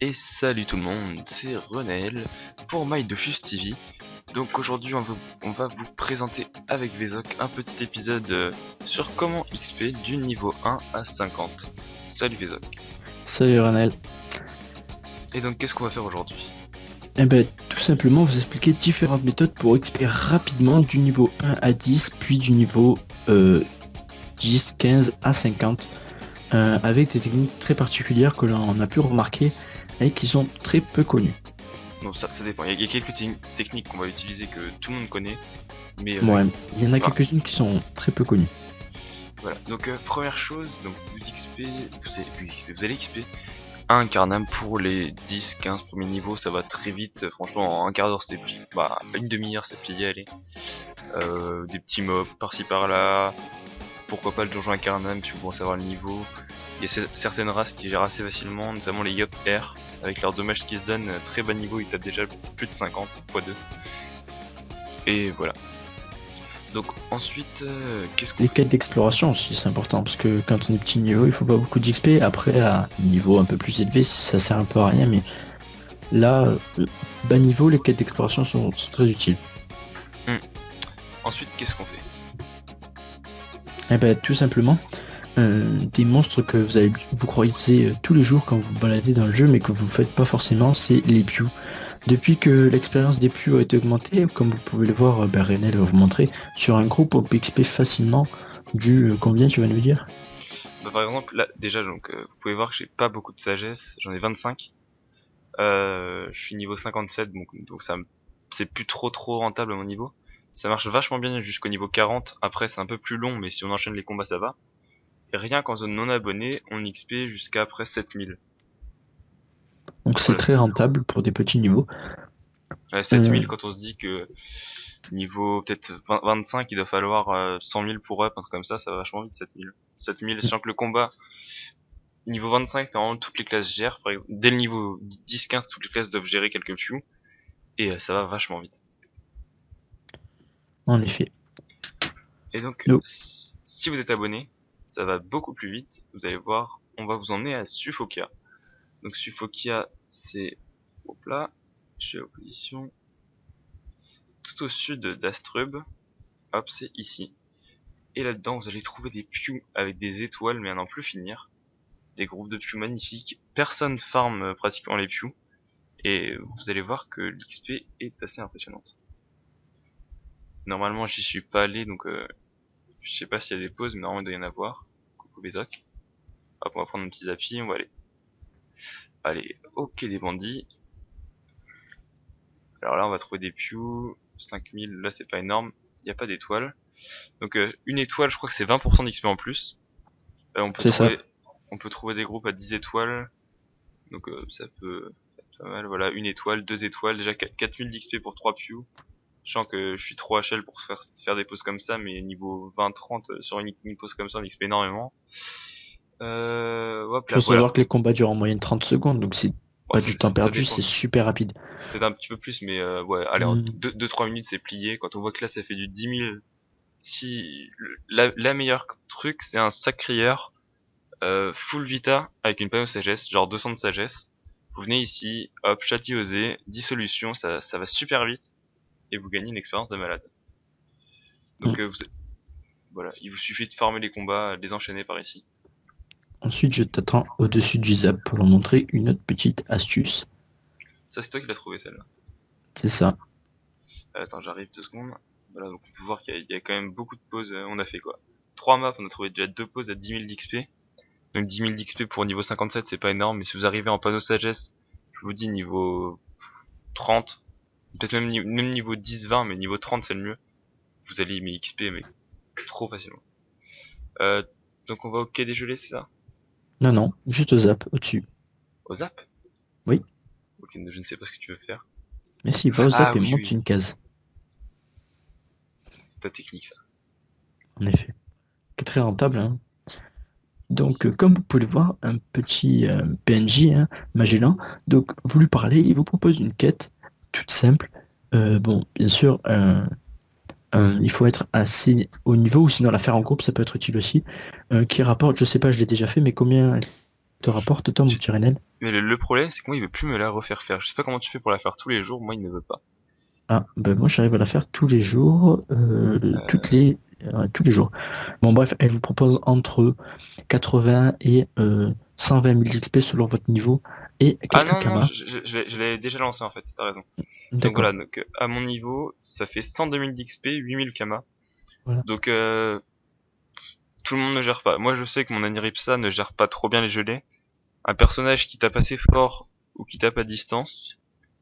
Et salut tout le monde, c'est Renel pour My Dofus TV. Donc aujourd'hui on va vous présenter avec Vezok un petit épisode sur comment XP du niveau 1 à 50. Salut Vezok. Salut Ranel. Et donc qu'est-ce qu'on va faire aujourd'hui? Eh ben, tout simplement vous expliquer différentes méthodes pour XP rapidement du niveau 1 à 10, puis du niveau 10, 15 à 50, avec des techniques très particulières que l'on a pu remarquer et qui sont très peu connues. Donc ça dépend, il y a quelques techniques qu'on va utiliser que tout le monde connaît, mais Ouais, il y en a voilà. quelques-unes qui sont très peu connues. Voilà, donc première chose, donc vous allez XP un Carnam pour les 10-15 premiers niveaux, ça va très vite, franchement en un quart d'heure c'est plié, une demi-heure c'est plié, allez. Des petits mobs par-ci par-là, pourquoi pas le donjon à Carnam si vous commencez à avoir le niveau. Il y a certaines races qui gèrent assez facilement, notamment les Yop R, avec leurs dommages qui se donnent, très bas niveau, ils tapent déjà plus de 50 x 2. Et voilà. Donc ensuite, qu'est-ce qu'on Les fait? quêtes d'exploration aussi c'est important parce que quand on est petit niveau il faut pas beaucoup d'XP. Après à niveau un peu plus élevé ça sert un peu à rien, mais là bas niveau les quêtes d'exploration sont très utiles. Ensuite, qu'est-ce qu'on fait? Eh ben tout simplement des monstres que vous croisez tous les jours quand vous vous baladez dans le jeu mais que vous ne faites pas forcément, c'est les Pew. Depuis que l'expérience des Pew a été augmentée, comme vous pouvez le voir, Renel va vous montrer, sur un groupe on peut XP facilement du combien tu vas nous dire? Par exemple, là déjà, donc vous pouvez voir que j'ai pas beaucoup de sagesse, j'en ai 25. Je suis niveau 57, donc c'est plus trop rentable à mon niveau. Ça marche vachement bien jusqu'au niveau 40, après c'est un peu plus long, mais si on enchaîne les combats ça va. Et rien qu'en zone non abonnée, on XP jusqu'à après 7000. Donc c'est Voilà, très rentable pour des petits niveaux. 7000 quand on se dit que niveau peut-être 25, il doit falloir 100 000 pour up, un truc comme ça va vachement vite 7000. 7000, sachant que le combat, niveau 25, normalement toutes les classes gèrent, par exemple, dès le niveau 10-15, toutes les classes doivent gérer quelques few, et ça va vachement vite. En effet. Et donc, Donc, si vous êtes abonné, ça va beaucoup plus vite. Vous allez voir, on va vous emmener à Suffokia. Donc Suffokia, c'est, hop là, je suis en position tout au sud d'Astrub. Hop, c'est ici. Et là-dedans, vous allez trouver des pious avec des étoiles, mais à n'en plus finir. Des groupes de pious magnifiques. Personne farm pratiquement les pious. Et vous allez voir que l'XP est assez impressionnante. Normalement, j'y suis pas allé, donc je sais pas s'il y a des pauses, mais normalement il doit y en avoir. Coucou Bezok. Hop, on va prendre un petit zappy, on va aller. Allez, ok des bandits. Alors là, on va trouver des pews. 5000, là c'est pas énorme. Il n'y a pas d'étoiles. Donc une étoile, je crois que c'est 20% d'XP en plus. c'est ça. On peut trouver des groupes à 10 étoiles. Donc ça peut être pas mal. Voilà, une étoile, deux étoiles. Déjà 4000 d'XP pour 3 pews. Je sens que je suis trop HL pour faire des pauses comme ça, mais niveau 20-30 sur une pause comme ça, on XP énormément. Hop Il faut là, voilà. savoir que les combats durent en moyenne 30 secondes, donc c'est Bon, pas du temps ça perdu, dépend. c'est super rapide. Peut-être un petit peu plus, mais ouais, allez, en Hmm. 2-3 minutes c'est plié. Quand on voit que là ça fait du 10 000, si la meilleure truc c'est un sac crieur full vita avec une panneau sagesse, genre 200 de sagesse. Vous venez ici, hop, châti osé, dissolution, ça va super vite et vous gagnez une expérience de malade. Hmm. Donc voilà, il vous suffit de farmer les combats, de les enchaîner par ici. Ensuite, je t'attends au-dessus du zap pour leur montrer une autre petite astuce. Ça c'est toi qui l'as trouvé celle-là. C'est ça. Attends, j'arrive 2 secondes. Voilà, donc on peut voir qu'il y a quand même beaucoup de pauses. On a fait quoi? 3 maps, on a trouvé déjà 2 pauses à 10 000 d'XP. Donc 10 000 d'XP pour niveau 57 c'est pas énorme, mais si vous arrivez en panneau sagesse, je vous dis niveau 30, peut-être même niveau 10-20, mais niveau 30 c'est le mieux. Vous allez y XP mais trop facilement. Euh, donc on va au quai des gelées, c'est ça? Non, non, juste au zap, au-dessus. Au zap? Oui, Ok, je ne sais pas ce que tu veux faire. mais si, va au Ah zap et oui, monte oui, une case. c'est ta technique ça. En effet. C'est très rentable, hein. Donc, comme vous pouvez le voir, un petit PNJ, hein, Magellan, donc vous lui parlez, il vous propose une quête toute simple. Bon, bien sûr, il faut être assez haut niveau, ou sinon la faire en groupe, ça peut être utile aussi. Qui rapporte, je sais pas, je l'ai déjà fait, mais combien te rapporte, toi, mon Tu- petit Renel? Mais le problème, c'est que moi, il veut plus me la refaire faire. Je sais pas comment tu fais pour la faire tous les jours, moi, il ne veut pas. Ah, ben moi j'arrive à la faire tous les jours, tous les jours. Bon bref, elle vous propose entre 80 et 120 000 XP selon votre niveau et Ah quelques non, non, kamas. je l'avais déjà lancé en fait, t'as raison. Donc D'accord. voilà, donc à mon niveau, ça fait 102 000 d'XP, 8000 Kama. Voilà. Donc tout le monde ne gère pas. Moi je sais que mon Aniripsa ne gère pas trop bien les gelées. Un personnage qui tape assez fort ou qui tape à distance,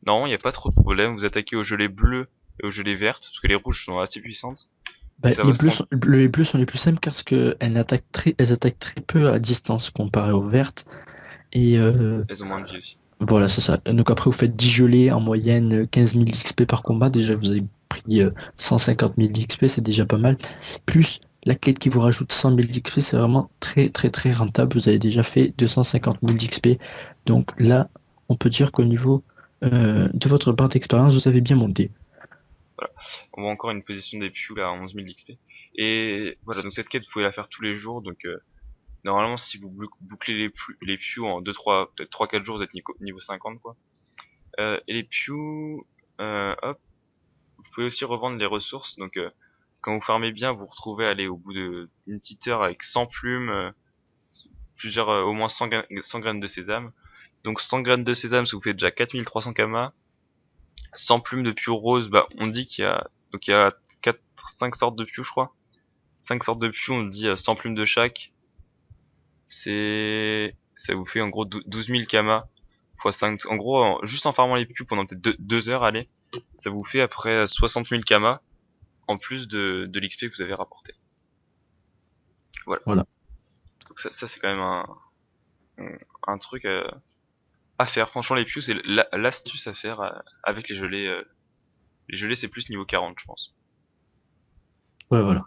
non, il n'y a pas trop de problème. Vous attaquez aux gelées bleues et aux gelées vertes, parce que les rouges sont assez puissantes. Et Ben, ça va se tranquille. les bleus sont les plus simples parce que elles attaquent très peu à distance comparé aux vertes. Et Elles ont moins de vie aussi. voilà, c'est ça. Donc après, vous faites 10 gelées en moyenne 15 000 XP par combat. Déjà, vous avez pris 150 000 XP, c'est déjà pas mal. Plus la quête qui vous rajoute 100 000 XP, c'est vraiment très très très rentable. Vous avez déjà fait 250 000 XP. Donc là, on peut dire qu'au niveau de votre barre d'expérience, vous avez bien monté. Voilà. On voit encore une position des Pew là à 11 000 d'XP. Et voilà, donc cette quête, vous pouvez la faire tous les jours. Donc normalement, si vous bouclez les Pew en 2-3, peut-être 3-4 jours, vous êtes niveau 50 quoi. Et les Pew, hop, vous pouvez aussi revendre les ressources. Donc quand vous farmez bien, vous vous retrouvez à aller au bout d'une petite heure avec 100 plumes, plusieurs, au moins 100 graines de sésame. Donc 100 graines de sésame, ça vous fait déjà 4300 kamas. 100 plumes de Pew rose, bah on dit qu'il y a 4, 5 sortes de Pew je crois. 5 sortes de Pew, on dit 100 plumes de chaque. Ça vous fait en gros 12 000 kamas fois 5. En gros, juste en farmant les Pew pendant peut-être 2 heures, allez, ça vous fait après 60 000 kamas en plus de l'XP que vous avez rapporté. Voilà. Voilà. Donc ça c'est quand même un truc à faire. Franchement, les Pew c'est l'astuce à faire avec les gelées. Les gelées c'est plus niveau 40 je pense. Ouais, voilà.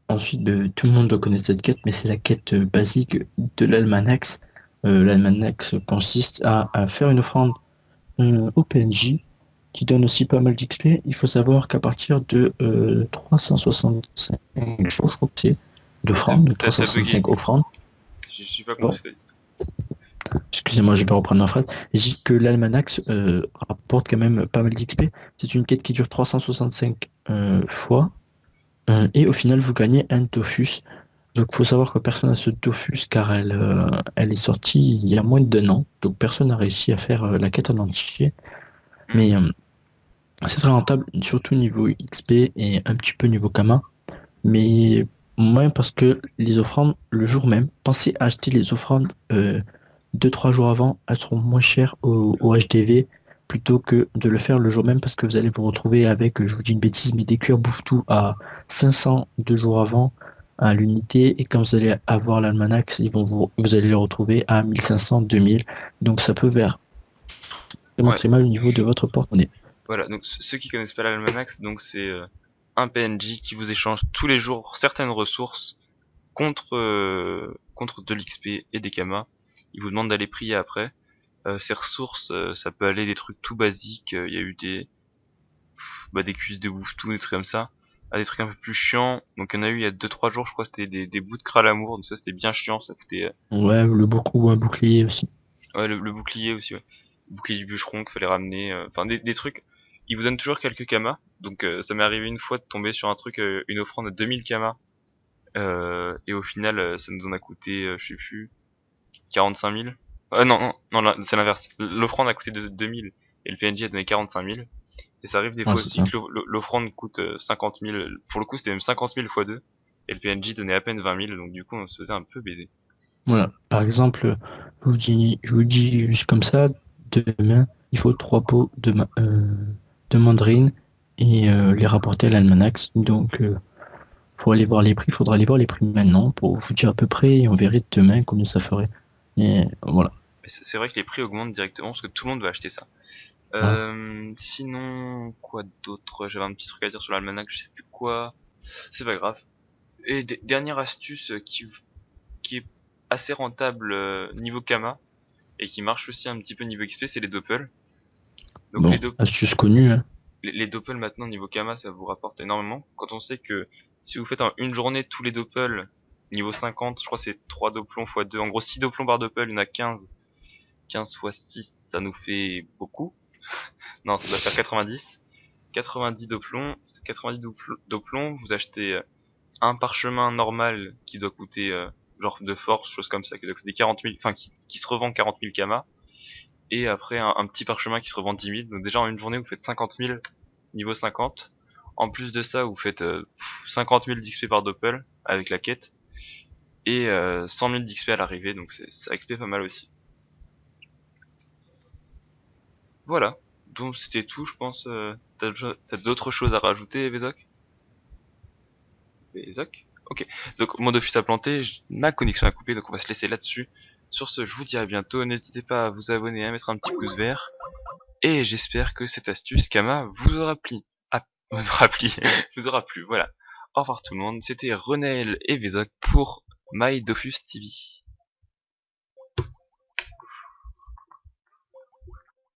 Ensuite, tout le monde doit connaître cette quête, mais c'est la quête basique de l'Almanax. L'Almanax consiste à faire une offrande au PNJ qui donne aussi pas mal d'XP. Il faut savoir qu'à partir de 365 jours, je crois que c'est d'offrande, donc T'as bugué. 365 offrandes. Je suis pas compris Bon, ce que t'as dit. excusez-moi, je vais reprendre ma phrase. Je dis que l'Almanax rapporte quand même pas mal d'XP. C'est une quête qui dure 365 fois. Et au final, vous gagnez un Dofus. Donc, il faut savoir que personne n'a ce Dofus car elle est sortie il y a moins d'un an. Donc, personne n'a réussi à faire la quête en entier. Hmm. Mais c'est très rentable, surtout niveau XP et un petit peu niveau Kama. Mais moins parce que les offrandes, le jour même, pensez à acheter les offrandes 2-3 jours avant. Elles seront moins chères au HDV plutôt que de le faire le jour même parce que vous allez vous retrouver avec, je vous dis une bêtise, mais des cuirs bouffe-tout à 500 2 jours avant à l'unité. Et quand vous allez avoir l'almanax, vous allez les retrouver à 1500, 2000. Donc ça peut faire vraiment Ouais. très mal au niveau de votre porte-monnaie. Voilà. Donc ceux qui connaissent pas l'Almanax, donc c'est un PNJ qui vous échange tous les jours certaines ressources contre de l'XP et des kamas. Il vous demande d'aller prier après. Ces ressources, ça peut aller des trucs tout basiques. Il y a eu des cuisses de bouffe tout, des trucs comme ça, à des trucs un peu plus chiants. Donc il y en a eu il y a 2-3 jours, je crois, c'était des bouts de Kralamour. Donc ça c'était bien chiant. Ça coûtait Ouais, ou un bouclier aussi. ouais, le bouclier aussi, ouais. Le bouclier du bûcheron qu'il fallait ramener. Enfin des trucs. Il vous donne toujours quelques kamas. Donc ça m'est arrivé une fois de tomber sur un truc, une offrande de 2000 kamas. Et au final, ça nous en a coûté, je sais plus, 45 000. Non, là, c'est l'inverse. L'offrande a coûté 2000 et le PNJ a donné 45 000. Et ça arrive des Ouais, fois c'est aussi ça. que l'offrande coûte 50 000. Pour le coup, c'était même 50 000 fois 2. Et le PNJ donnait à peine 20 000. Donc du coup, on se faisait un peu baiser. Voilà. Par exemple, je vous dis juste comme ça, demain, il faut 3 pots de mandarine et les rapporter à l'almanax. Donc, pour aller voir les prix, il faudra aller voir les prix maintenant pour vous dire à peu près et on verrait demain combien ça ferait. Et voilà. Mais c'est vrai que les prix augmentent directement parce que tout le monde va acheter ça. Voilà. Sinon, quoi d'autre? J'avais un petit truc à dire sur l'almanach, je sais plus quoi. C'est pas grave. Et dernière astuce qui est assez rentable niveau Kama et qui marche aussi un petit peu niveau XP, c'est les doppels. Donc Bon, astuce connue, hein. les doppels maintenant niveau Kama, ça vous rapporte énormément. Quand on sait que si vous faites en une journée tous les doppels, niveau 50, je crois que c'est 3 doplons x 2. En gros, 6 doplons par doppel, il y en a 15. 15 x 6, ça nous fait beaucoup. Non, ça doit faire 90. 90 doplons. 90 doplons, vous achetez un parchemin normal qui doit coûter, genre de force, chose comme ça, qui doit coûter 40 000, enfin qui se revend 40 000 kamas. Et après un petit parchemin qui se revend 10 000. Donc déjà en une journée, vous faites 50 000 niveau 50. En plus de ça, vous faites 50 000 d'XP par doppel avec la quête. Et 100 000 d'XP à l'arrivée, donc ça XP pas mal aussi. Voilà, donc c'était tout, je pense. T'as d'autres choses à rajouter, Vezok? Vezok? Ok, donc mon Dofus a planté, ma connexion a coupé, donc on va se laisser là-dessus. Sur ce, je vous dis à bientôt, n'hésitez pas à vous abonner, à mettre un petit pouce vert. Et j'espère que cette astuce Kama vous aura plu. Ah, vous aura plu, vous aura plu, voilà. Au revoir tout le monde, c'était Renaël et Vezok pour My Dofus TV.